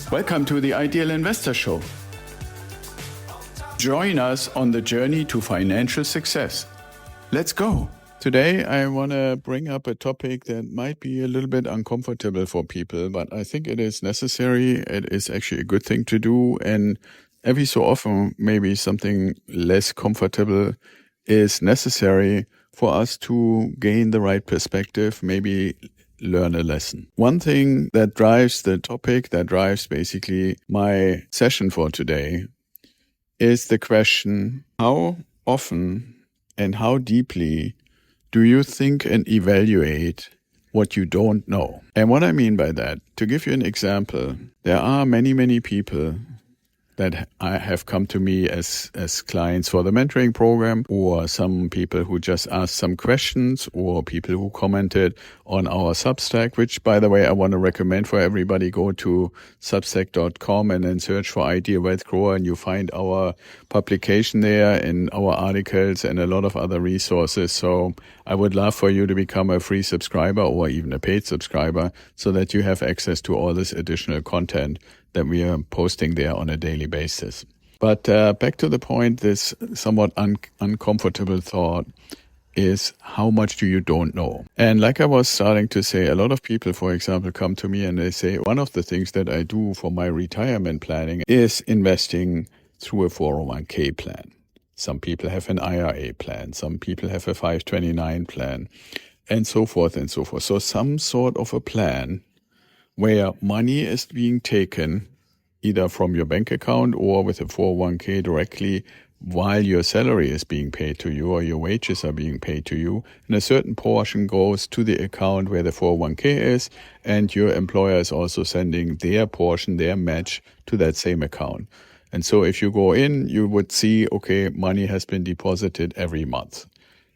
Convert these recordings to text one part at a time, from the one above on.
Welcome to the Ideal Investor Show. Join us on the journey to financial success. Let's go. Today, I want to bring up a topic that might be a little bit uncomfortable for people, but I think it is necessary. It is actually a good thing to do. And every so often, maybe something less comfortable is necessary for us to gain the right perspective, maybe learn a lesson. One thing that drives the topic, that drives basically my session for today, is the question, how often and how deeply do you think and evaluate what you don't know? And what I mean by that, to give you an example, there are many people that have come to me as clients for the mentoring program, or some people who just asked some questions, or people who commented on our Substack, which, by the way, I want to recommend for everybody. Go to substack.com and then search for Ideal Wealth Grower, and you find our publication there and our articles and a lot of other resources. So I would love for you to become a free subscriber or even a paid subscriber so that you have access to all this additional content that we are posting there on a daily basis. But back to the point, this somewhat uncomfortable thought is, how much do you don't know? And like I was starting to say, a lot of people, for example, come to me and they say, one of the things that I do for my retirement planning is investing through a 401k plan. Some people have an IRA plan, some people have a 529 plan, and so forth and so forth. So some sort of a plan where money is being taken either from your bank account or with a 401k directly while your salary is being paid to you or your wages are being paid to you. And a certain portion goes to the account where the 401k is, and your employer is also sending their portion, their match, to that same account. And so if you go in, you would see, okay, money has been deposited every month.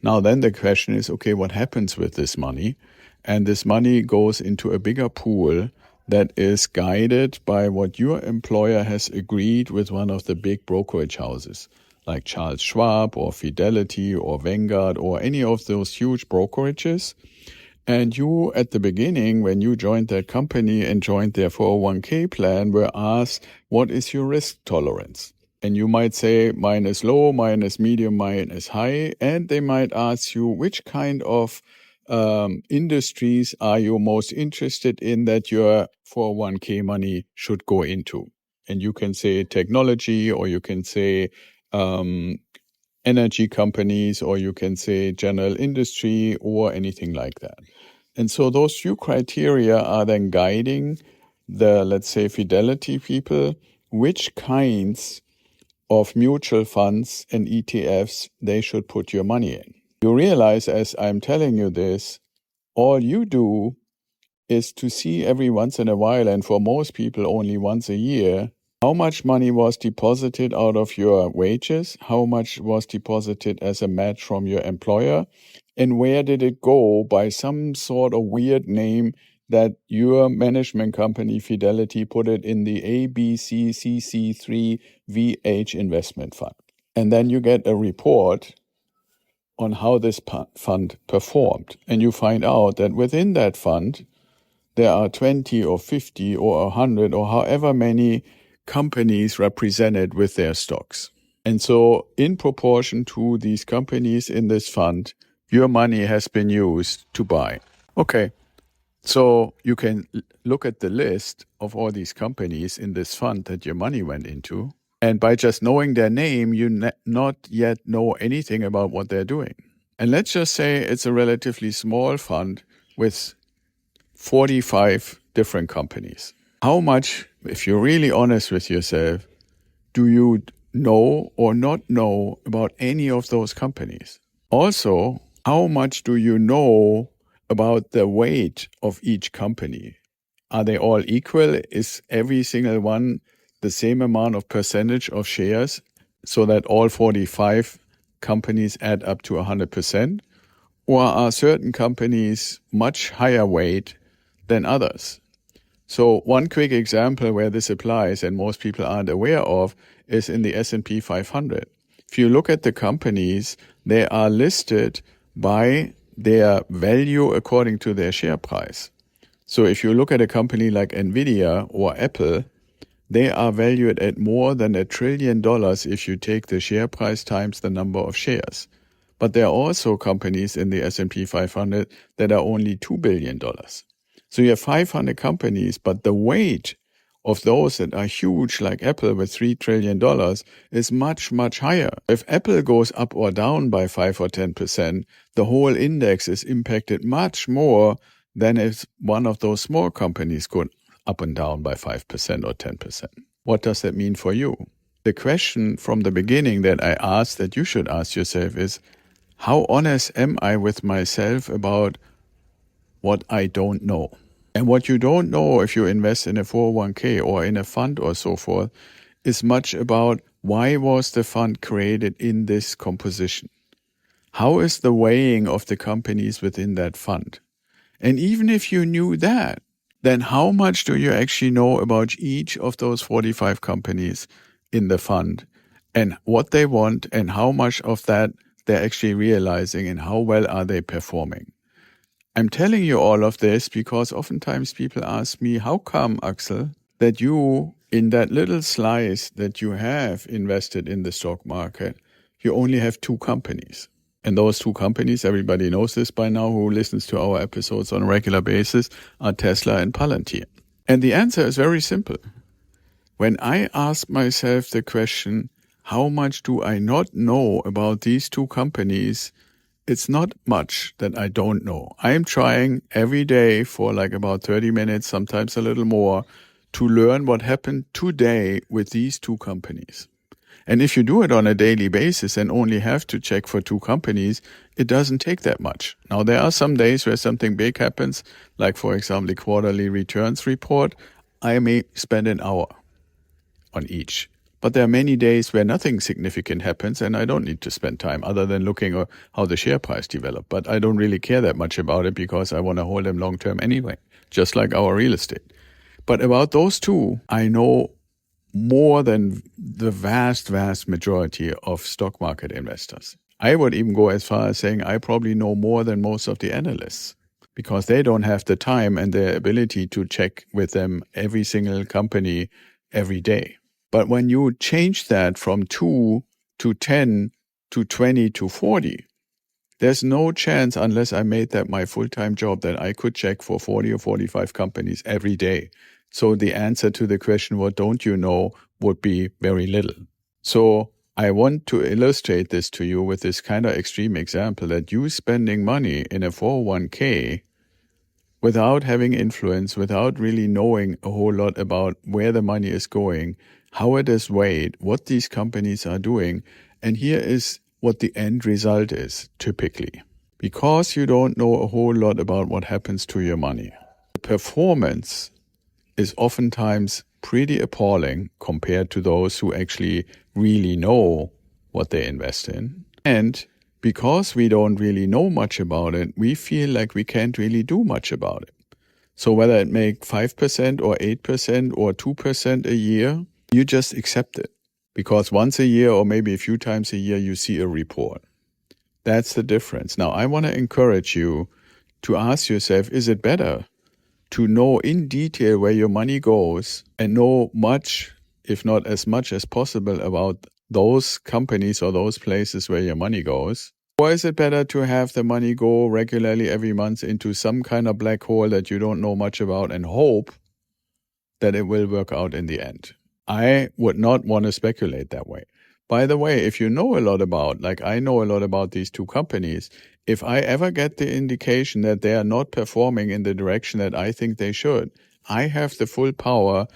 Now then the question is, okay, what happens with this money? And this money goes into a bigger pool that is guided by what your employer has agreed with one of the big brokerage houses, like Charles Schwab or Fidelity or Vanguard or any of those huge brokerages. And you, at the beginning, when you joined that company and joined their 401k plan, were asked, what is your risk tolerance? And you might say, mine is low, mine is medium, mine is high. And they might ask you, which kind of industries are you most interested in that your 401k money should go into? And you can say technology, or you can say energy companies, or you can say general industry, or anything like that. And so those few criteria are then guiding the, let's say, Fidelity people, which kinds of mutual funds and ETFs they should put your money in. You realize, as I'm telling you this, all you do is to see every once in a while, and for most people only once a year, how much money was deposited out of your wages, how much was deposited as a match from your employer, and where did it go by some sort of weird name that your management company, Fidelity, put it in the ABCCC3VH investment fund. And then you get a report on how this fund performed. And you find out that within that fund, there are 20 or 50 or 100 or however many companies represented with their stocks. And so in proportion to these companies in this fund, your money has been used to buy. Okay, so you can look at the list of all these companies in this fund that your money went into. And by just knowing their name, you not yet know anything about what they're doing. And let's just say it's a relatively small fund with 45 different companies. How much, if you're really honest with yourself, do you know or not know about any of those companies? Also, how much do you know about the weight of each company? Are they all equal? Is every single one the same amount of percentage of shares so that all 45 companies add up to 100%? Or are certain companies much higher weight than others? So one quick example where this applies and most people aren't aware of is in the S&P 500. If you look at the companies, they are listed by their value according to their share price. So if you look at a company like Nvidia or Apple, they are valued at more than $1 trillion if you take the share price times the number of shares. But there are also companies in the S&P 500 that are only $2 billion. So you have 500 companies, but the weight of those that are huge, like Apple with $3 trillion, is much, much higher. If Apple goes up or down by 5 or 10%, the whole index is impacted much more than if one of those small companies go up and down by 5% or 10%. What does that mean for you? The question from the beginning that I asked that you should ask yourself is, how honest am I with myself about what I don't know? And what you don't know if you invest in a 401k or in a fund or so forth is much about why was the fund created in this composition? How is the weighing of the companies within that fund? And even if you knew that, then how much do you actually know about each of those 45 companies in the fund and what they want and how much of that they're actually realizing and how well are they performing? I'm telling you all of this because oftentimes people ask me, how come, Axel, that you, in that little slice that you have invested in the stock market, you only have 2 companies? And those 2 companies, everybody knows this by now who listens to our episodes on a regular basis, are Tesla and Palantir. And the answer is very simple. When I ask myself the question, how much do I not know about these 2 companies? It's not much that I don't know. I'm trying every day for like about 30 minutes, sometimes a little more, to learn what happened today with these 2 companies. And if you do it on a daily basis and only have to check for 2 companies, it doesn't take that much. Now, there are some days where something big happens, like, for example, the quarterly returns report. I may spend an hour on each. But there are many days where nothing significant happens and I don't need to spend time other than looking at how the share price developed. But I don't really care that much about it because I want to hold them long term anyway, just like our real estate. But about those 2, I know more than the vast, vast majority of stock market investors. I would even go as far as saying I probably know more than most of the analysts because they don't have the time and the ability to check with them every single company every day. But when you change that from 2 to 10 to 20 to 40, there's no chance unless I made that my full-time job that I could check for 40 or 45 companies every day. So the answer to the question, what don't you know, would be very little. So I want to illustrate this to you with this kind of extreme example that you spending money in a 401k without having influence, without really knowing a whole lot about where the money is going, how it is weighed, what these companies are doing. And here is what the end result is, typically. Because you don't know a whole lot about what happens to your money, the performance is oftentimes pretty appalling compared to those who actually really know what they invest in. And because we don't really know much about it, we feel like we can't really do much about it. So whether it make 5% or 8% or 2% a year, you just accept it. Because once a year or maybe a few times a year, you see a report. That's the difference. Now, I want to encourage you to ask yourself, is it better to know in detail where your money goes and know much, if not as much as possible, about those companies or those places where your money goes? Or is it better to have the money go regularly every month into some kind of black hole that you don't know much about and hope that it will work out in the end? I would not want to speculate that way. By the way, if you know a lot about, like I know a lot about these 2 companies, if I ever get the indication that they are not performing in the direction that I think they should, I have the full power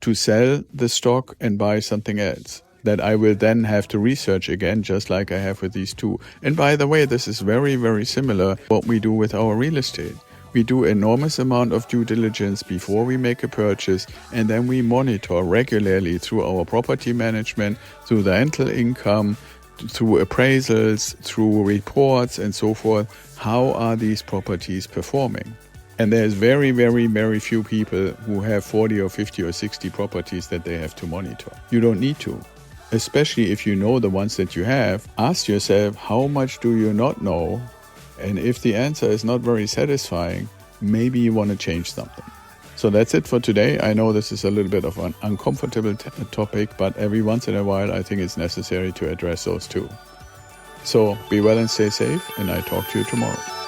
to sell the stock and buy something else that I will then have to research again, just like I have with these 2. And by the way, this is very, very similar to what we do with our real estate. We do enormous amount of due diligence before we make a purchase, and then we monitor regularly through our property management, through the rental income, through appraisals, through reports and so forth. How are these properties performing? And there's very, very, very few people who have 40 or 50 or 60 properties that they have to monitor. You don't need to. Especially if you know the ones that you have, ask yourself, how much do you not know? And if the answer is not very satisfying, maybe you want to change something. So that's it for today. I know this is a little bit of an uncomfortable topic, but every once in a while, I think it's necessary to address those too. So be well and stay safe, and I talk to you tomorrow.